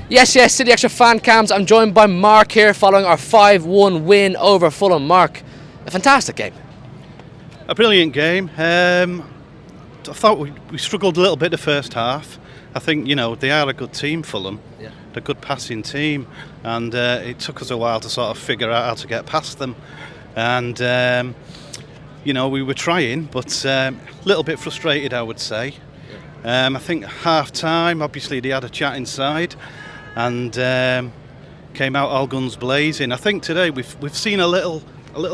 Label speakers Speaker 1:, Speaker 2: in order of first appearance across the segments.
Speaker 1: Yes, City Extra fan cams. I'm joined by Mark here following our 5-1 win over Fulham. Mark, a fantastic game.
Speaker 2: A brilliant game. I thought we struggled a little bit the first half. I think, they are a good team, Fulham. Yeah. They're a good passing team. And it took us a while to sort of figure out how to get past them. And, we were trying, but a little bit frustrated, I would say. I think half-time, obviously, they had a chat inside. And came out all guns blazing. I think today we've seen a little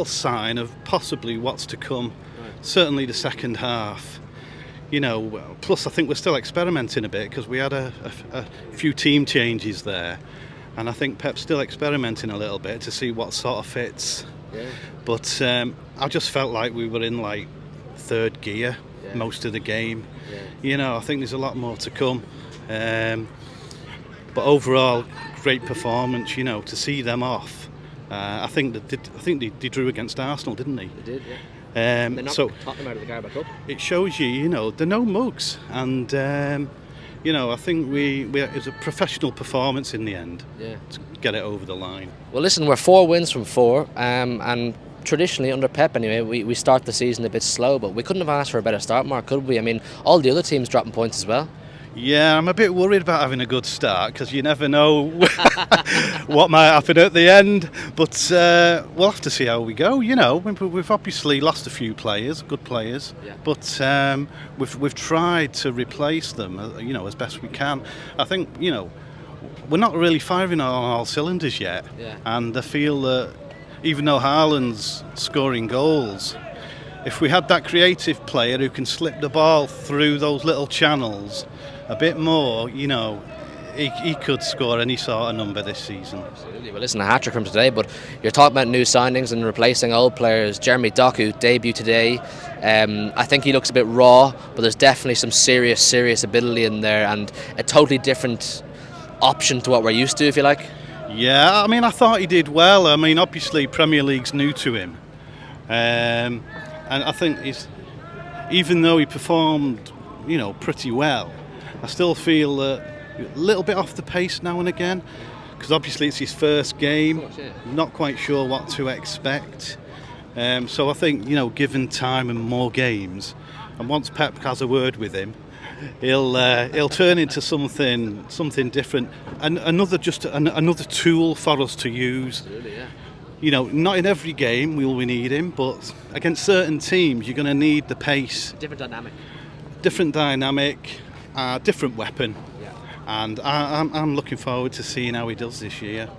Speaker 2: sign of possibly what's to come. Right. Certainly the second half. Plus I think we're still experimenting a bit because we had a few team changes there, and I think Pep's still experimenting a little bit to see what sort of fits. Yeah. But I just felt like we were in third gear most of the game. Yeah. I think there's a lot more to come. But overall, great performance. To see them off. I think they drew against Arsenal, didn't they? They did, yeah.
Speaker 1: They knocked Tottenham out of the Carabao Cup.
Speaker 2: It shows you, they're no mugs, and I think it was a professional performance in the end. Yeah. To get it over the line.
Speaker 1: Well, listen, we're 4 wins from 4, and traditionally under Pep anyway, we start the season a bit slow, but we couldn't have asked for a better start, Mark, could we? I mean, all the other teams dropping points as well.
Speaker 2: Yeah, I'm a bit worried about having a good start because you never know what might happen at the end. But we'll have to see how we go. We've obviously lost a few players, good players, but we've tried to replace them, as best we can. I think we're not really firing on all cylinders yet, and I feel that even though Haaland's scoring goals, if we had that creative player who can slip the ball through those little channels a bit more, he could score any sort of number this season.
Speaker 1: Absolutely. Well, listen, a hat-trick from today, but you're talking about new signings and replacing old players. Jeremy Doku debuted today. I think he looks a bit raw, but there's definitely some serious ability in there, and a totally different option to what we're used to, if you like.
Speaker 2: Yeah, I thought he did well. Obviously Premier League's new to him. And I think even though he performed, pretty well, I still feel a little bit off the pace now and again, because obviously it's his first game. Of course, yeah. Not quite sure what to expect. So I think, given time and more games, and once Pep has a word with him, he'll turn into something different, and another tool for us to use. Absolutely, yeah. Not in every game will we need him, but against certain teams you're going to need the pace.
Speaker 1: Different dynamic,
Speaker 2: different weapon. Yeah. And I'm looking forward to seeing how he does this year.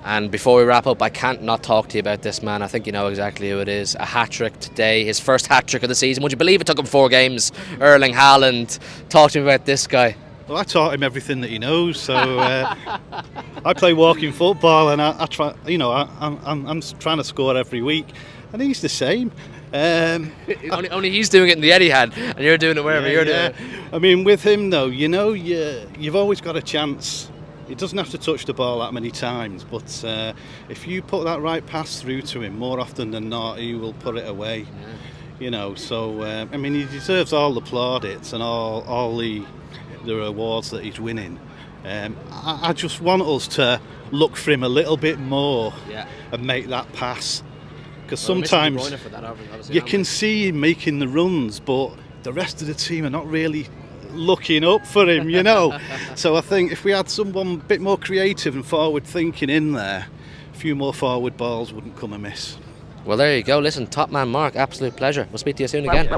Speaker 1: And before we wrap up, I can't not talk to you about this man. I think you know exactly who it is. A hat-trick today, his first hat-trick of the season. Would you believe it took him 4 games? Erling Haaland. Talk to me about this guy.
Speaker 2: Well, I taught him everything that he knows. So I play walking football, and I try. I'm trying to score every week, and he's the same.
Speaker 1: Only he's doing it in the Etihad, and you're doing it wherever you're doing it.
Speaker 2: With him though, you've always got a chance. He doesn't have to touch the ball that many times, but if you put that right pass through to him, more often than not, he will put it away. Yeah. So he deserves all the plaudits and all the awards that he's winning. I just want us to look for him a little bit more and make that pass. Because sometimes you can see him making the runs, but the rest of the team are not really looking up for him, So I think if we had someone a bit more creative and forward thinking in there, a few more forward balls wouldn't come amiss.
Speaker 1: Well, there you go. Listen, top man Mark, absolute pleasure. We'll speak to you soon again.